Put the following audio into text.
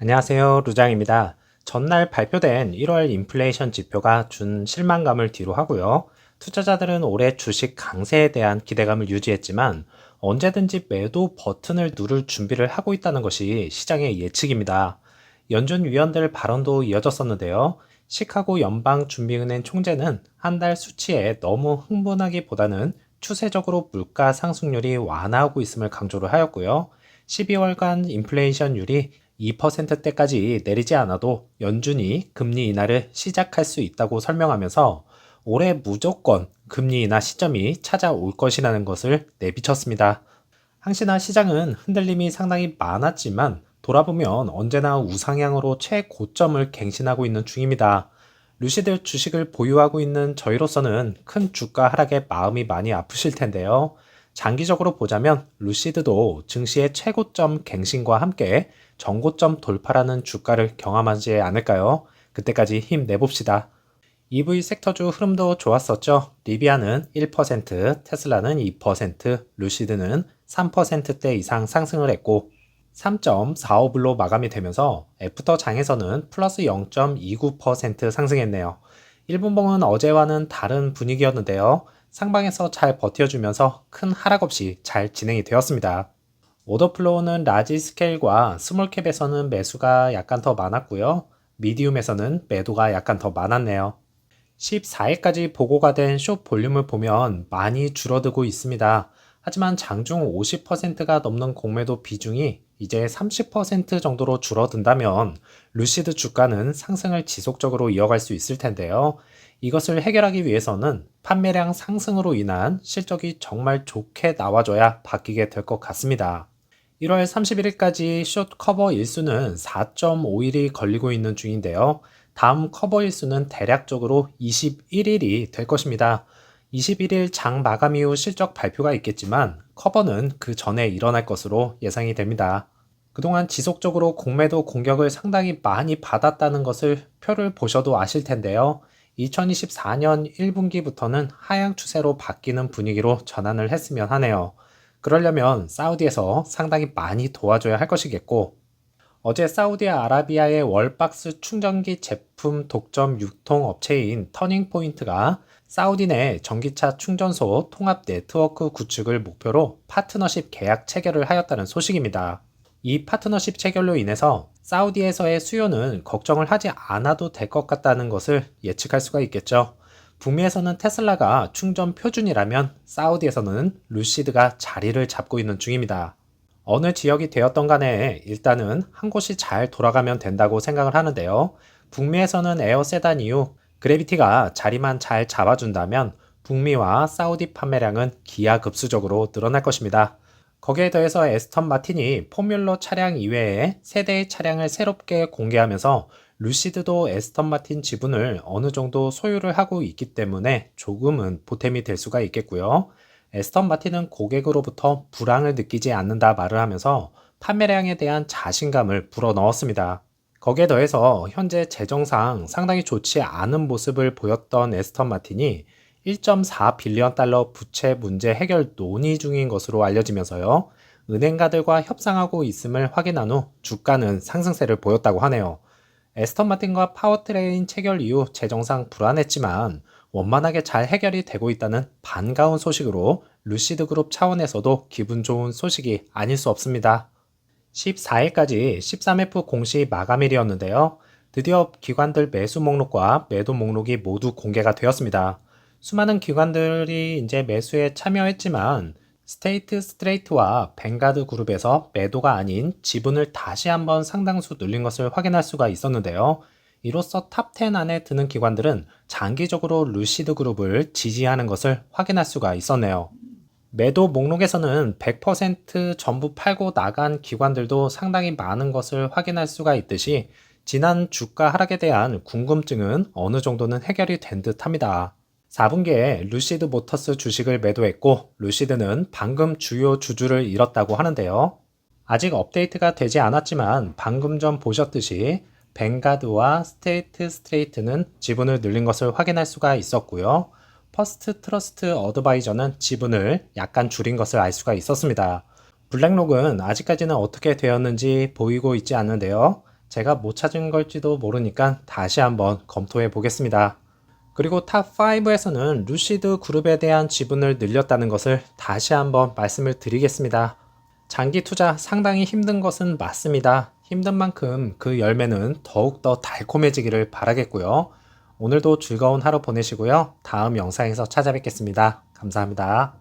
안녕하세요. 루장입니다. 전날 발표된 1월 인플레이션 지표가 준 실망감을 뒤로 하고요. 투자자들은 올해 주식 강세에 대한 기대감을 유지했지만 언제든지 매도 버튼을 누를 준비를 하고 있다는 것이 시장의 예측입니다. 연준 위원들 발언도 이어졌었는데요. 시카고 연방준비은행 총재는 한 달 수치에 너무 흥분하기보다는 추세적으로 물가 상승률이 완화하고 있음을 강조를 하였고요. 12월간 인플레이션율이 2%대까지 내리지 않아도 연준이 금리 인하를 시작할 수 있다고 설명하면서 올해 무조건 금리 인하 시점이 찾아올 것이라는 것을 내비쳤습니다. 항시나 시장은 흔들림이 상당히 많았지만 돌아보면 언제나 우상향으로 최고점을 갱신하고 있는 중입니다. 루시드 주식을 보유하고 있는 저희로서는 큰 주가 하락에 마음이 많이 아프실 텐데요. 장기적으로 보자면 루시드도 증시의 최고점 갱신과 함께 정고점 돌파라는 주가를 경험하지 않을까요? 그때까지 힘내봅시다. EV 섹터주 흐름도 좋았었죠. 리비아는 1%, 테슬라는 2%, 루시드는 3%대 이상 상승을 했고 3.45불로 마감이 되면서 애프터 장에서는 플러스 0.29% 상승했네요. 1분봉은 어제와는 다른 분위기였는데요. 상방에서 잘 버텨주면서 큰 하락 없이 잘 진행이 되었습니다. 오더플로우는 라지 스케일과 스몰캡에서는 매수가 약간 더 많았고요. 미디움에서는 매도가 약간 더 많았네요. 14일까지 보고가 된 숏 볼륨을 보면 많이 줄어들고 있습니다. 하지만 장중 50%가 넘는 공매도 비중이 이제 30% 정도로 줄어든다면 루시드 주가는 상승을 지속적으로 이어갈 수 있을 텐데요. 이것을 해결하기 위해서는 판매량 상승으로 인한 실적이 정말 좋게 나와줘야 바뀌게 될 것 같습니다. 1월 31일까지 숏 커버 일수는 4.5일이 걸리고 있는 중인데요. 다음 커버 일수는 대략적으로 21일이 될 것입니다. 21일 장 마감 이후 실적 발표가 있겠지만 커버는 그 전에 일어날 것으로 예상이 됩니다. 그동안 지속적으로 공매도 공격을 상당히 많이 받았다는 것을 표를 보셔도 아실 텐데요. 2024년 1분기부터는 하향 추세로 바뀌는 분위기로 전환을 했으면 하네요. 그러려면 사우디에서 상당히 많이 도와줘야 할 것이겠고, 어제 사우디아라비아의 월박스 충전기 제품 독점 유통 업체인 터닝포인트가 사우디 내 전기차 충전소 통합 네트워크 구축을 목표로 파트너십 계약 체결을 하였다는 소식입니다. 이 파트너십 체결로 인해서 사우디에서의 수요는 걱정을 하지 않아도 될 것 같다는 것을 예측할 수가 있겠죠. 북미에서는 테슬라가 충전 표준이라면 사우디에서는 루시드가 자리를 잡고 있는 중입니다. 어느 지역이 되었던 간에 일단은 한 곳이 잘 돌아가면 된다고 생각을 하는데요. 북미에서는 에어 세단 이후 그래비티가 자리만 잘 잡아준다면 북미와 사우디 판매량은 기하급수적으로 늘어날 것입니다. 거기에 더해서 에스턴 마틴이 포뮬러 차량 이외에 세대의 차량을 새롭게 공개하면서 루시드도 에스턴 마틴 지분을 어느 정도 소유를 하고 있기 때문에 조금은 보탬이 될 수가 있겠고요. 에스턴 마틴은 고객으로부터 불황을 느끼지 않는다 말을 하면서 판매량에 대한 자신감을 불어넣었습니다. 거기에 더해서 현재 재정상 상당히 좋지 않은 모습을 보였던 에스턴 마틴이 1.4 빌리언 달러 부채 문제 해결 논의 중인 것으로 알려지면서요. 은행가들과 협상하고 있음을 확인한 후 주가는 상승세를 보였다고 하네요. 에스턴 마틴과 파워트레인 체결 이후 재정상 불안했지만 원만하게 잘 해결이 되고 있다는 반가운 소식으로 루시드 그룹 차원에서도 기분 좋은 소식이 아닐 수 없습니다. 14일까지 13F 공시 마감일이었는데요. 드디어 기관들 매수 목록과 매도 목록이 모두 공개가 되었습니다. 수많은 기관들이 이제 매수에 참여했지만 스테이트 스트레이트와 뱅가드 그룹에서 매도가 아닌 지분을 다시 한번 상당수 늘린 것을 확인할 수가 있었는데요. 이로써 탑10 안에 드는 기관들은 장기적으로 루시드 그룹을 지지하는 것을 확인할 수가 있었네요. 매도 목록에서는 100% 전부 팔고 나간 기관들도 상당히 많은 것을 확인할 수가 있듯이 지난 주가 하락에 대한 궁금증은 어느 정도는 해결이 된 듯 합니다. 4분기에 루시드 모터스 주식을 매도했고 루시드는 방금 주요 주주를 잃었다고 하는데요. 아직 업데이트가 되지 않았지만 방금 전 보셨듯이 뱅가드와 스테이트 스트레이트는 지분을 늘린 것을 확인할 수가 있었고요. 퍼스트 트러스트 어드바이저는 지분을 약간 줄인 것을 알 수가 있었습니다. 블랙록은 아직까지는 어떻게 되었는지 보이고 있지 않는데요. 제가 못 찾은 걸지도 모르니까 다시 한번 검토해 보겠습니다. 그리고 탑5에서는 루시드 그룹에 대한 지분을 늘렸다는 것을 다시 한번 말씀을 드리겠습니다. 장기 투자 상당히 힘든 것은 맞습니다. 힘든 만큼 그 열매는 더욱더 달콤해지기를 바라겠고요. 오늘도 즐거운 하루 보내시고요. 다음 영상에서 찾아뵙겠습니다. 감사합니다.